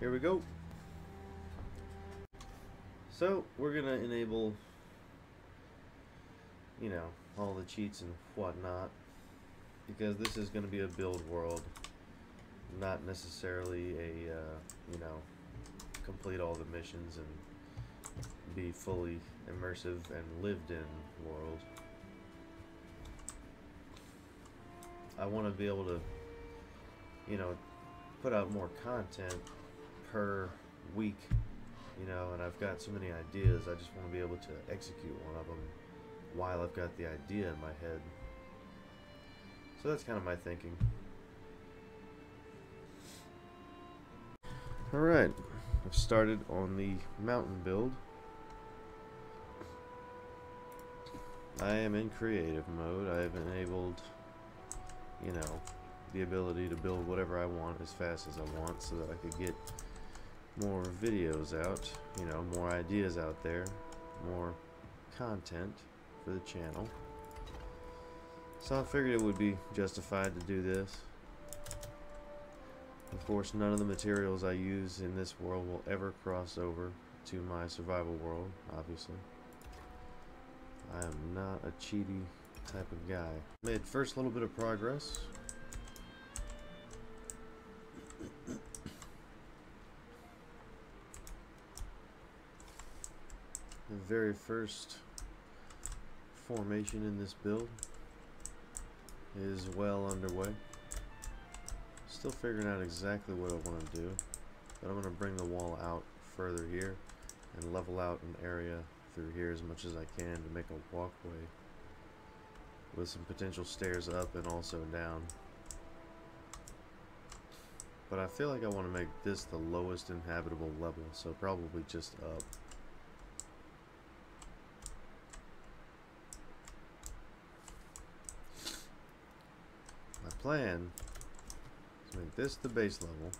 Here we go. So we're gonna enable, all the cheats and whatnot, because this is gonna be a build world, not necessarily a complete all the missions and be fully immersive and lived in world. I want to be able to put out more content per week, and I've got so many ideas. I just want to be able to execute one of them while I've got the idea in my head. So that's kind of my thinking. Alright, I've started on the mountain build. I am in creative mode. I have enabled, the ability to build whatever I want as fast as I want so that I could get more videos out, more ideas out there, more content for the channel. So I figured it would be justified to do this. Of course, none of the materials I use in this world will ever cross over to my survival world, obviously. I am not a cheaty type of guy. Made first little bit of progress. The very first formation in this build is well underway. Still figuring out exactly what I want to do, but I'm going to bring the wall out further here and level out an area through here as much as I can to make a walkway with some potential stairs up and also down. But I feel like I want to make this the lowest inhabitable level, so probably just up. My plan is to make this the base level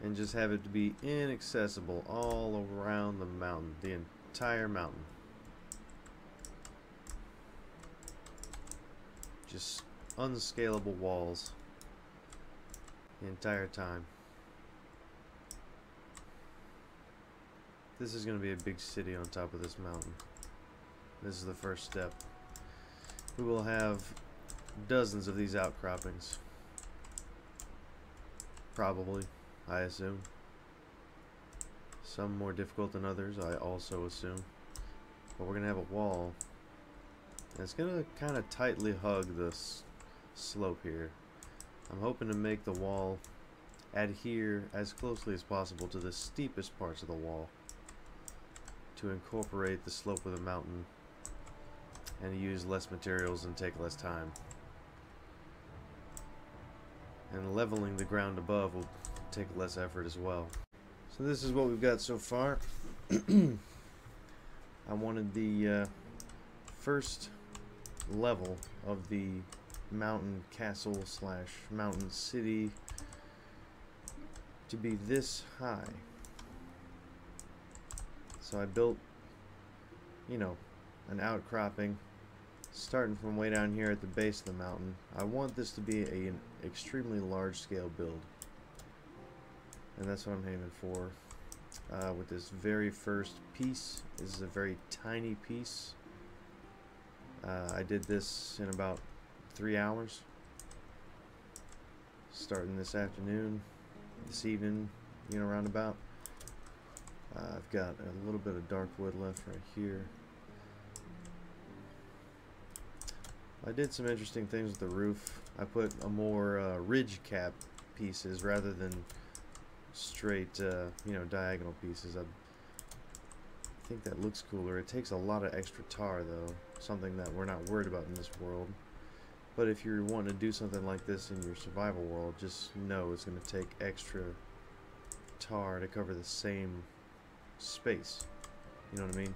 and just have it to be inaccessible all around the mountain, the entire mountain. Just unscalable walls the entire time. This is going to be a big city on top of this mountain. This is the first step. We will have dozens of these outcroppings. Probably, I assume. Some more difficult than others, I also assume. But we're going to have a wall. And it's going to kind of tightly hug this slope here. I'm hoping to make the wall adhere as closely as possible to the steepest parts of the wall to incorporate the slope of the mountain and use less materials and take less time. And leveling the ground above will take less effort as well. So this is what we've got so far. I wanted the first level of the mountain castle slash mountain city to be this high. So I built, an outcropping starting from way down here at the base of the mountain. I want this to be an extremely large scale build, and that's what I'm aiming for. With this very first piece, this is a very tiny piece. I did this in about 3 hours, starting this afternoon, this evening, roundabout. I've got a little bit of dark wood left right here. I did some interesting things with the roof. I put a more ridge cap pieces rather than straight, diagonal pieces. I think that looks cooler. It takes a lot of extra tar though, something that we're not worried about in this world. But if you're wanting to do something like this in your survival world, just know it's going to take extra tar to cover the same space. You know what I mean?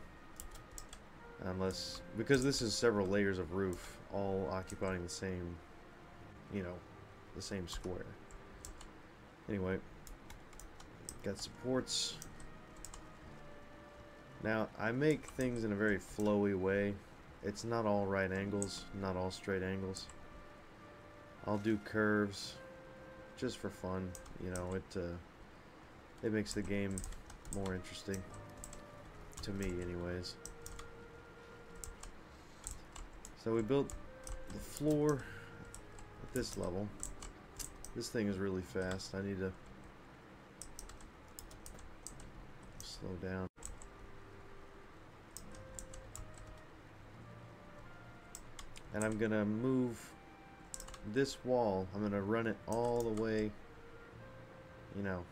Because this is several layers of roof all occupying the same, the same square. Anyway, got supports. Now, I make things in a very flowy way. It's not all right angles, not all straight angles. I'll do curves just for fun. You know, it makes the game more interesting to me, anyways. So we built the floor at this level. This thing is really fast. I need to slow down. And I'm gonna move this wall. I'm gonna run it all the way, you know,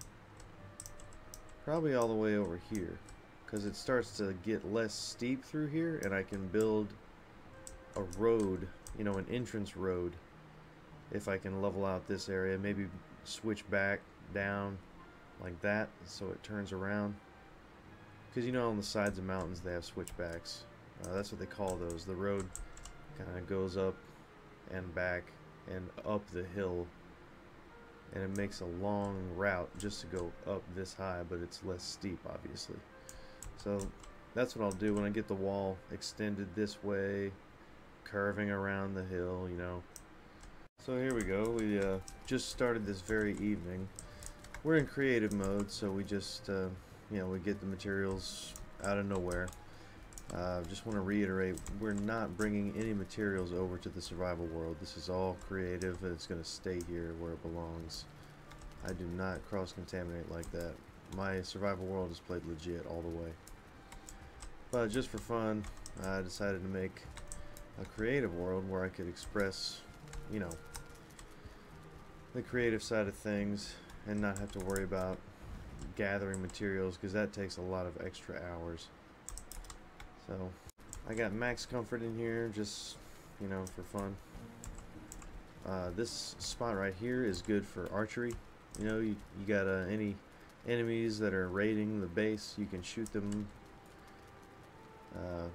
probably all the way over here, because it starts to get less steep through here, and I can build a road, you know, an entrance road, if I can level out this area. Maybe switch back down like that so it turns around, because you know on the sides of mountains they have switchbacks. That's what they call those. The road kind of goes up and back and up the hill, and it makes a long route just to go up this high, but it's less steep, obviously. So that's what I'll do when I get the wall extended this way, curving around the hill, you know. So here we go. We just started this very evening. We're in creative mode, so we just you know, we get the materials out of nowhere. Just want to reiterate, we're not bringing any materials over to the survival world. This is all creative, and it's going to stay here where it belongs. I do not cross-contaminate like that. My survival world is played legit all the way. But just for fun, I decided to make a creative world where I could express, you know, the creative side of things and not have to worry about gathering materials, because that takes a lot of extra hours. So I got max comfort in here, just, you know, for fun. This spot right here is good for archery. You know, you got any enemies that are raiding the base, you can shoot them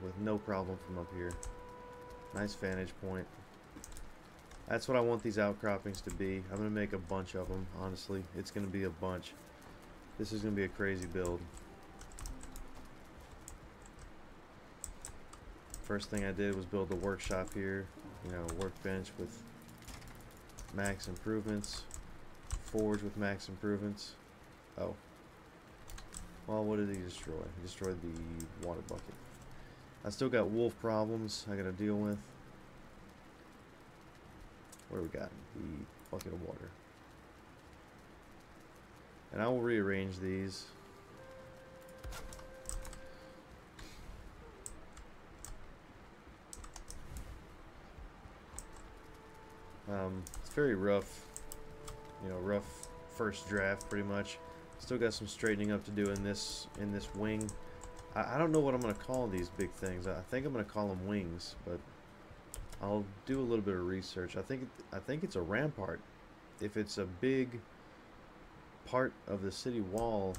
with no problem from up here. Nice vantage point. That's what I want these outcroppings to be. I'm going to make a bunch of them, honestly. It's going to be a bunch. This is going to be a crazy build. First thing I did was build the workshop here. You know, workbench with max improvements. Forge with max improvements. Oh. Well, what did he destroy? He destroyed the water bucket. I still got wolf problems I got to deal with. What do we got? The bucket of water. And I will rearrange these. It's very rough, you know, rough first draft pretty much. Still got some straightening up to do in this wing. I don't know what I'm gonna call these big things. I think I'm gonna call them wings, but I'll do a little bit of research. I think it's a rampart. If it's a big part of the city wall,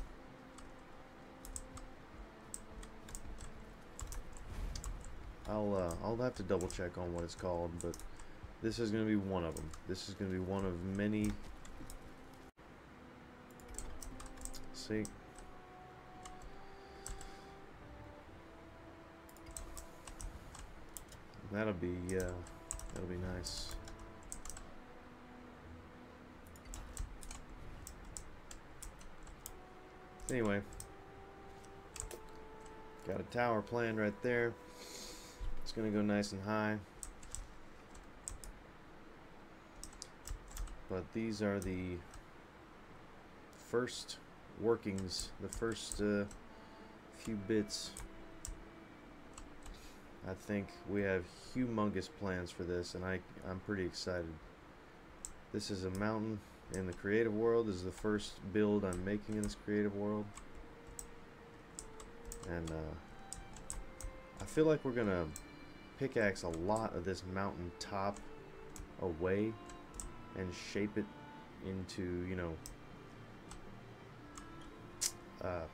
I'll have to double check on what it's called, but this is going to be one of them. This is going to be one of many. See? That'll be nice. Anyway, got a tower planned right there. It's going to go nice and high. But these are the first workings, the first few bits. I think we have humongous plans for this, and I'm pretty excited. This is a mountain in the creative world. This is the first build I'm making in this creative world. And I feel like we're gonna pickaxe a lot of this mountain top away and shape it into, you know,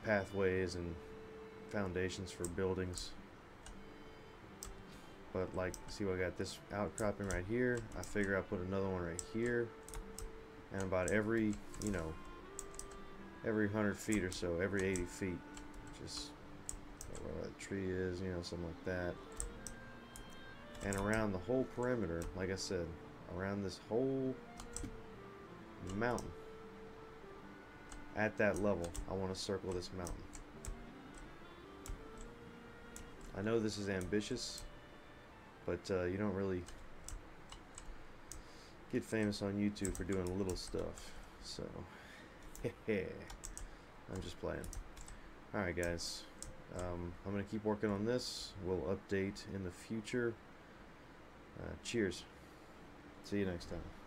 pathways and foundations for buildings. But like, see, I got this outcropping right here. I figure I put another one right here, and about every, you know, every 100 feet or so, every 80 feet, just where that tree is, you know, something like that. And around the whole perimeter, like I said, around this whole mountain. At that level, I want to circle this mountain. I know this is ambitious, but you don't really get famous on YouTube for doing little stuff. So, I'm just playing. Alright guys, I'm going to keep working on this. We'll update in the future. Cheers. See you next time.